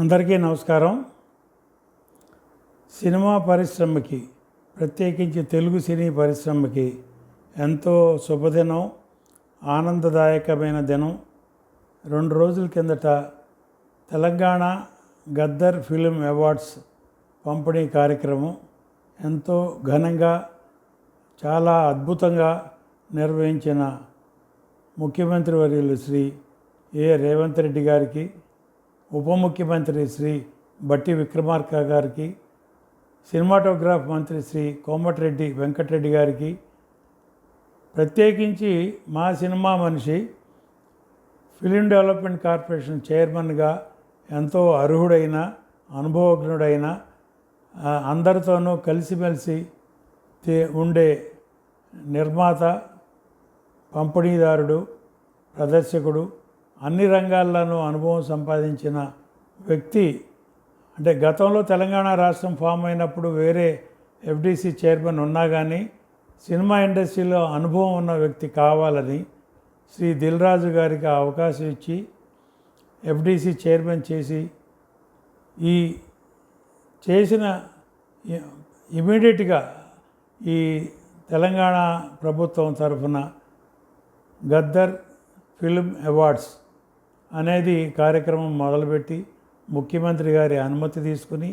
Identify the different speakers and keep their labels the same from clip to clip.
Speaker 1: అందరికీ నమస్కారం. సినిమా పరిశ్రమకి, ప్రత్యేకించి తెలుగు సినీ పరిశ్రమకి ఎంతో శుభదినం, ఆనందదాయకమైన దినం. 2 రోజుల కిందట తెలంగాణ గద్దర్ ఫిల్మ్ అవార్డ్స్ పంపిణీ కార్యక్రమం ఎంతో ఘనంగా, చాలా అద్భుతంగా నిర్వహించిన ముఖ్యమంత్రి వర్యులు శ్రీ రేవంత్ రెడ్డి గారికి, ఉప ముఖ్యమంత్రి శ్రీ బట్టి విక్రమార్క గారికి, సినిమాటోగ్రాఫ్ మంత్రి శ్రీ కోమటిరెడ్డి వెంకటరెడ్డి గారికి, ప్రత్యేకించి మా సినిమా మనిషి, ఫిలిం డెవలప్మెంట్ కార్పొరేషన్ చైర్మన్గా ఎంతో అర్హుడైన, అనుభవజ్ఞుడైన, అందరితోనూ కలిసిమెలిసి ఉండే నిర్మాత, పంపిణీదారుడు, ప్రదర్శకుడు, అన్ని రంగాల్లోనూ అనుభవం సంపాదించిన వ్యక్తి. అంటే గతంలో తెలంగాణ రాష్ట్రం ఫామ్ అయినప్పుడు వేరే ఎఫ్డిసి చైర్మన్ ఉన్నా కానీ సినిమా ఇండస్ట్రీలో అనుభవం ఉన్న వ్యక్తి కావాలని శ్రీ దిల్ రాజు గారికి అవకాశం ఇచ్చి ఎఫ్డిసి చైర్మన్ చేసి, ఈ చేసిన ఇమీడియట్గా ఈ తెలంగాణ ప్రభుత్వం తరఫున గద్దర్ ఫిల్మ్ అవార్డ్స్ అనేది కార్యక్రమం మొదలుపెట్టి ముఖ్యమంత్రి గారి అనుమతి తీసుకుని,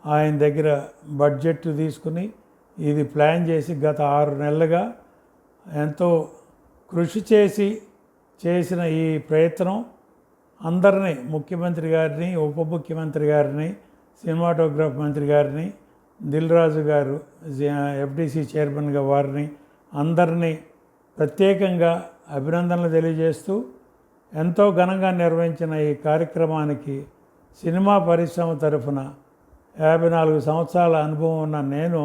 Speaker 1: ఆయన దగ్గర బడ్జెట్ తీసుకుని ఇది ప్లాన్ చేసి గత 6 నెలలుగా ఎంతో కృషి చేసిన ఈ ప్రయత్నం అందరినీ, ముఖ్యమంత్రి గారిని, ఉప ముఖ్యమంత్రి గారిని, సినిమాటోగ్రాఫ్ మంత్రి గారిని, దిల్ రాజు గారు ఎఫ్డిసి చైర్మన్గా వారిని అందరినీ ప్రత్యేకంగా అభినందనలు తెలియజేస్తూ, ఎంతో ఘనంగా నిర్వహించిన ఈ కార్యక్రమానికి సినిమా పరిశ్రమ తరఫున 54 సంవత్సరాల అనుభవం ఉన్న నేను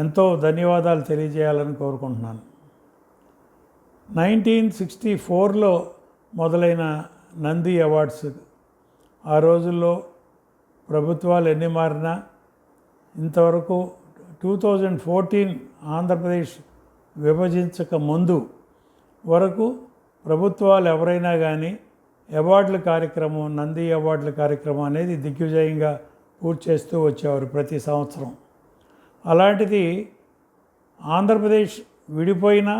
Speaker 1: ఎంతో ధన్యవాదాలు తెలియజేయాలని కోరుకుంటున్నాను. 1964లో మొదలైన నంది అవార్డ్స్, ఆ రోజుల్లో ప్రభుత్వాలు ఎన్ని మారినా ఇంతవరకు 2014 ఆంధ్రప్రదేశ్ విభజించక ముందు వరకు ప్రభుత్వాలు ఎవరైనా కానీ అవార్డుల కార్యక్రమం, నంది అవార్డుల కార్యక్రమం అనేది దిగ్విజయంగా పూర్తి చేస్తూ వచ్చేవారు ప్రతి సంవత్సరం. అలాంటిది ఆంధ్రప్రదేశ్ విడిపోయిన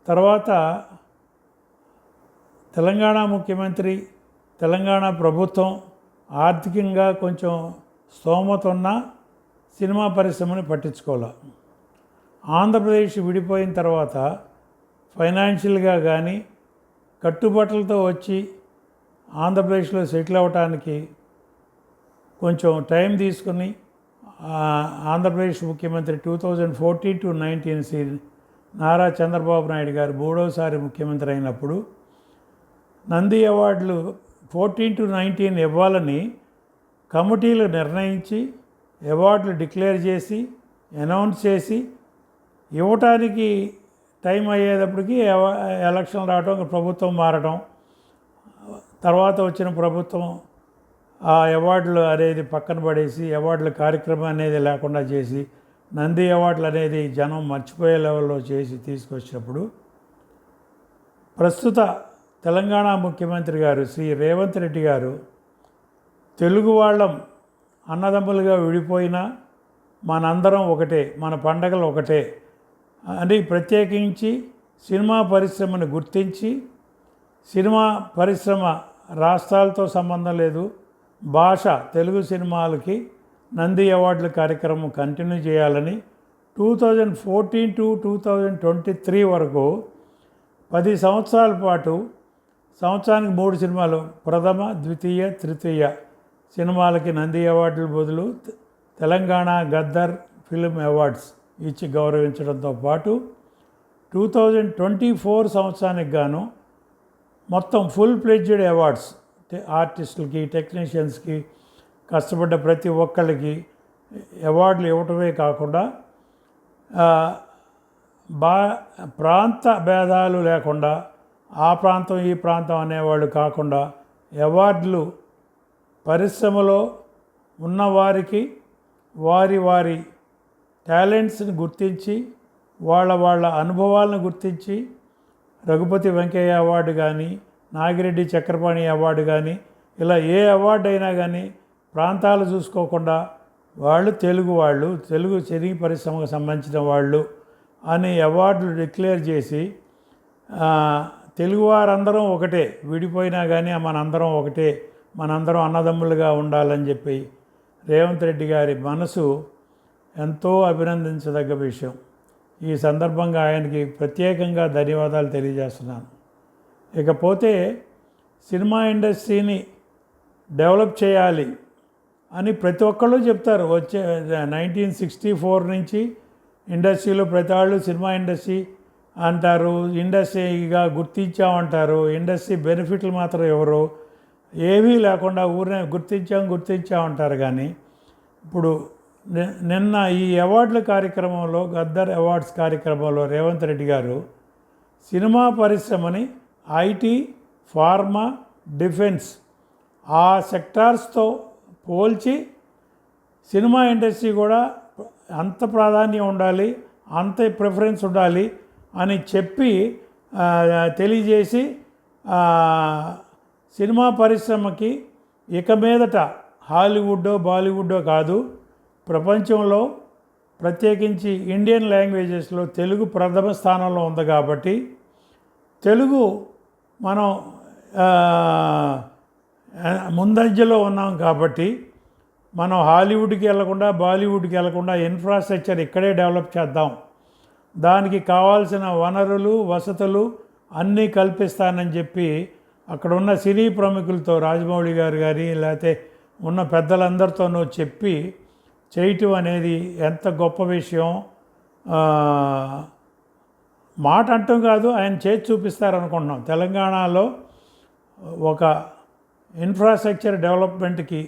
Speaker 1: తర్వాత తెలంగాణ ముఖ్యమంత్రి, తెలంగాణ ప్రభుత్వం ఆర్థికంగా కొంచెం స్తోమత ఉన్న సినిమా పరిశ్రమని పట్టించుకోవాలి. ఆంధ్రప్రదేశ్ విడిపోయిన తర్వాత ఫైనాన్షియల్గా కానీ కట్టుబాట్లతో వచ్చి ఆంధ్రప్రదేశ్లో సెటిల్ అవ్వటానికి కొంచెం టైం తీసుకుని ఆంధ్రప్రదేశ్ ముఖ్యమంత్రి 2014 to 19 నారా చంద్రబాబు నాయుడు గారు 3వసారి ముఖ్యమంత్రి అయినప్పుడు నంది అవార్డులు 14 to 19 ఇవ్వాలని కమిటీలు నిర్ణయించి అవార్డులు డిక్లేర్ చేసి అనౌన్స్ చేసి ఇవ్వటానికి టైం అయ్యేటప్పటికి ఎలక్షన్ రావడం, ప్రభుత్వం మారడం, తర్వాత వచ్చిన ప్రభుత్వం ఆ అవార్డులు అనేది పక్కన పడేసి అవార్డుల కార్యక్రమం అనేది లేకుండా చేసి నంది అవార్డులు అనేది జనం మర్చిపోయే లెవెల్లో చేసి తీసుకొచ్చినప్పుడు ప్రస్తుత తెలంగాణ ముఖ్యమంత్రి గారు శ్రీ రేవంత్ రెడ్డి గారు తెలుగు వాళ్ళం అన్నదమ్ములుగా విడిపోయినా మనందరం ఒకటే, మన పండగలు ఒకటే అని ప్రత్యేకించి సినిమా పరిశ్రమను గుర్తించి, సినిమా పరిశ్రమ రాష్ట్రాలతో సంబంధం లేదు, భాష తెలుగు సినిమాలకి నంది అవార్డుల కార్యక్రమం కంటిన్యూ చేయాలని 2014 to 2023 వరకు 10 సంవత్సరాల పాటు సంవత్సరానికి 3 సినిమాలు, ప్రథమ, ద్వితీయ, తృతీయ సినిమాలకి నంది అవార్డుల బదులు తెలంగాణ గద్దర్ ఫిల్మ్ అవార్డ్స్ ఇచ్చి గౌరవించడంతో పాటు 2024 సంవత్సరానికి గాను మొత్తం ఫుల్ ప్లెడ్జ్డ్ అవార్డ్స్ ఆర్టిస్టులకి, టెక్నీషియన్స్కి, కష్టపడ్డ ప్రతి ఒక్కళ్ళకి అవార్డులు ఇవ్వటమే కాకుండా ప్రాంత భేదాలు లేకుండా, ఆ ప్రాంతం ఈ ప్రాంతం అనేవాళ్ళు కాకుండా అవార్డులు పరిశ్రమలో ఉన్నవారికి వారి టాలెంట్స్ని గుర్తించి, వాళ్ళ అనుభవాలను గుర్తించి రఘుపతి వెంకయ్య అవార్డు కానీ, నాగిరెడ్డి చక్రపాణి అవార్డు కానీ ఇలా ఏ అవార్డు అయినా కానీ ప్రాంతాలు చూసుకోకుండా తెలుగు సినీ పరిశ్రమకు సంబంధించిన వాళ్ళు అని అవార్డులు డిక్లేర్ చేసి తెలుగువారందరం ఒకటే, విడిపోయినా కానీ మనందరం ఒకటే, మనందరం అన్నదమ్ములుగా ఉండాలని చెప్పి రేవంత్ రెడ్డి గారి మనసు ఎంతో అభినందించదగ్గ విషయం. ఈ సందర్భంగా ఆయనకి ప్రత్యేకంగా ధన్యవాదాలు తెలియజేస్తున్నాను. ఇకపోతే సినిమా ఇండస్ట్రీని డెవలప్ చేయాలి అని ప్రతి ఒక్కళ్ళు చెప్తారు. 1964 నుంచి ఇండస్ట్రీలో ప్రతి వాళ్ళు సినిమా ఇండస్ట్రీ అంటారు, ఇండస్ట్రీగా గుర్తించామంటారు. ఇండస్ట్రీ బెనిఫిట్లు మాత్రం ఎవరు ఏమీ లేకుండా ఊరినే గుర్తించామంటారు. కానీ ఇప్పుడు నిన్న ఈ అవార్డుల కార్యక్రమంలో, గద్దర్ అవార్డ్స్ కార్యక్రమంలో రేవంత్ రెడ్డి గారు సినిమా పరిశ్రమని ఐటీ, ఫార్మా, డిఫెన్స్ ఆ సెక్టార్స్తో పోల్చి సినిమా ఇండస్ట్రీ కూడా అంత ప్రాధాన్యం ఉండాలి, అంత ప్రిఫరెన్స్ ఉండాలి అని చెప్పి తెలియజేసి సినిమా పరిశ్రమకి ఇక మీదట హాలీవుడ్డో బాలీవుడ్డో కాదు, ప్రపంచంలో ప్రత్యేకించి ఇండియన్ లాంగ్వేజెస్లో తెలుగు ప్రథమ స్థానంలో ఉంది. కాబట్టి తెలుగు మనం ముందంజలో ఉన్నాం. కాబట్టి మనం హాలీవుడ్కి వెళ్లకుండా బాలీవుడ్కి వెళ్లకుండా ఇన్ఫ్రాస్ట్రక్చర్ ఇక్కడే డెవలప్ చేద్దాం, దానికి కావాల్సిన వనరులు వసతులు అన్నీ కల్పిస్తానని చెప్పి అక్కడ ఉన్న సినీ ప్రముఖులతో రాజమౌళి గారు కానీ లేకపోతే ఉన్న పెద్దలందరితోనూ చెప్పి చేయటం అనేది ఎంత గొప్ప విషయం. మాట అంటాం కాదు, ఆయన చేసి చూపిస్తారనుకుంటున్నాం. తెలంగాణలో ఒక ఇన్ఫ్రాస్ట్రక్చర్ డెవలప్మెంట్కి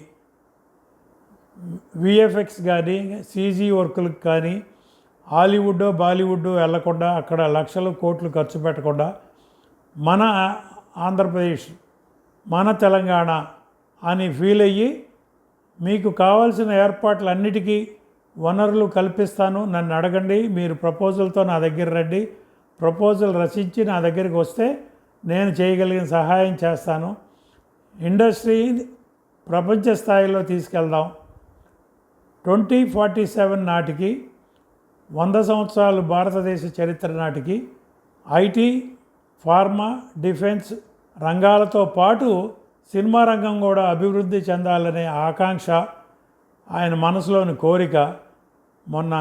Speaker 1: విఎఫ్ఎక్స్ కానీ సీజీ వర్కులకు కానీ హాలీవుడ్ బాలీవుడ్ వెళ్లకుండా అక్కడ లక్షలు కోట్లు ఖర్చు పెట్టకుండా మన ఆంధ్రప్రదేశ్ మన తెలంగాణ అని ఫీల్ అయ్యి మీకు కావాల్సిన ఏర్పాట్లన్నిటికీ వనరులు కల్పిస్తాను, నన్ను అడగండి, మీరు ప్రపోజల్తో నా దగ్గర రండి, ప్రపోజల్ రచించి నా దగ్గరికి వస్తే నేను చేయగలిగిన సహాయం చేస్తాను, ఇండస్ట్రీ ప్రపంచ స్థాయిలో తీసుకెళ్దాం, 2047 నాటికి 100 సంవత్సరాలు భారతదేశ చరిత్ర నాటికి ఐటీ, ఫార్మా, డిఫెన్స్ రంగాలతో పాటు సినిమా రంగం కూడా అభివృద్ధి చెందాలనే ఆకాంక్ష, ఆయన మనసులోని కోరిక మొన్న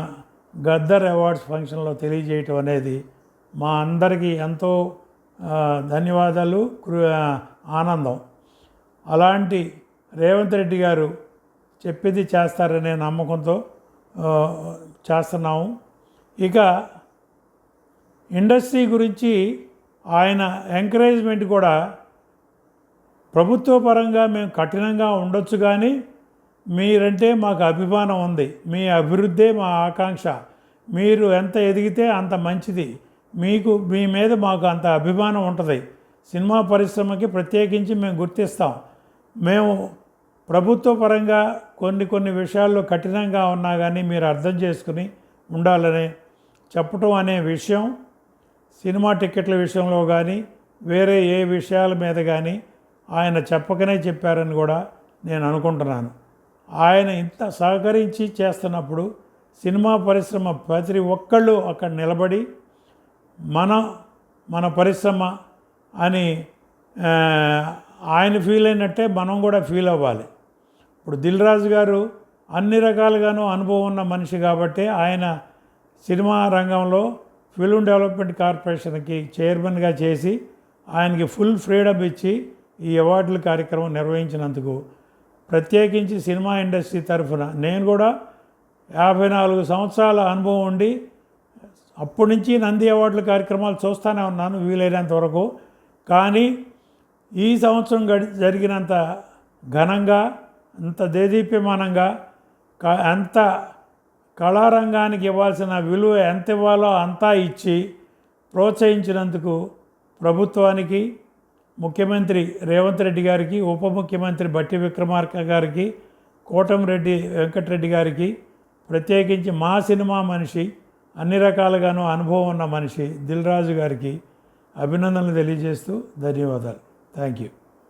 Speaker 1: గద్దర్ అవార్డ్స్ ఫంక్షన్లో తెలియజేయటం అనేది మా అందరికీ ఎంతో ధన్యవాదాలు, ఆనందం. అలాంటి రేవంత్ రెడ్డి గారు చెప్పింది చేస్తారనే నమ్మకంతో చేస్తున్నాము. ఇక ఇండస్ట్రీ గురించి ఆయన ఎంకరేజ్మెంట్ కూడా ప్రభుత్వ పరంగా మేము కఠినంగా ఉండొచ్చు, కానీ మీరంటే మాకు అభిమానం ఉంది, మీ అభివృద్ధే మా ఆకాంక్ష, మీరు ఎంత ఎదిగితే అంత మంచిది, మీ మీద మాకు అంత అభిమానం ఉంటుంది, సినిమా పరిశ్రమకి ప్రత్యేకించి మేము గుర్తిస్తాం, మేము ప్రభుత్వ పరంగా కొన్ని విషయాల్లో కఠినంగా ఉన్నా కానీ మీరు అర్థం చేసుకుని ఉండాలని చెప్పటం అనే విషయం సినిమా టిక్కెట్ల విషయంలో కానీ వేరే ఏ విషయాల మీద కానీ ఆయన చెప్పకనే చెప్పారని కూడా నేను అనుకుంటున్నాను. ఆయన ఇంత సహకరించి చేస్తున్నప్పుడు సినిమా పరిశ్రమ ప్రతి ఒక్కళ్ళు అక్కడ నిలబడి మన పరిశ్రమ అని ఆయన ఫీల్ అయినట్టే మనం కూడా ఫీల్ అవ్వాలి. ఇప్పుడు దిల్ రాజు గారు అన్ని రకాలుగానూ అనుభవం ఉన్న మనిషి కాబట్టి ఆయన సినిమా రంగంలో ఫిల్మ్ డెవలప్మెంట్ కార్పొరేషన్కి చైర్మన్గా చేసి ఆయనకి ఫుల్ ఫ్రీడమ్ ఇచ్చి ఈ అవార్డుల కార్యక్రమం నిర్వహించినందుకు ప్రత్యేకించి సినిమా ఇండస్ట్రీ తరఫున నేను కూడా 54 సంవత్సరాల అనుభవం ఉండి అప్పటి నుంచి నంది అవార్డుల కార్యక్రమాలు చూస్తూనే ఉన్నాను వీలైనంత వరకు. కానీ ఈ సంవత్సరం జరిగినంత ఘనంగా, అంత దేదీప్యమానంగా, అంత కళారంగానికి ఇవ్వాల్సిన విలువ ఎంత ఇవ్వాలో అంతా ఇచ్చి ప్రోత్సహించినందుకు ప్రభుత్వానికి, ముఖ్యమంత్రి రేవంత్ రెడ్డి గారికి, ఉప ముఖ్యమంత్రి బట్టి విక్రమార్క గారికి, కోటమిరెడ్డి వెంకటరెడ్డి గారికి, ప్రత్యేకించి మా సినిమా మనిషి, అన్ని రకాలుగానూ అనుభవం ఉన్న మనిషి దిల్ రాజు గారికి అభినందనలు తెలియజేస్తూ ధన్యవాదాలు. Thank you.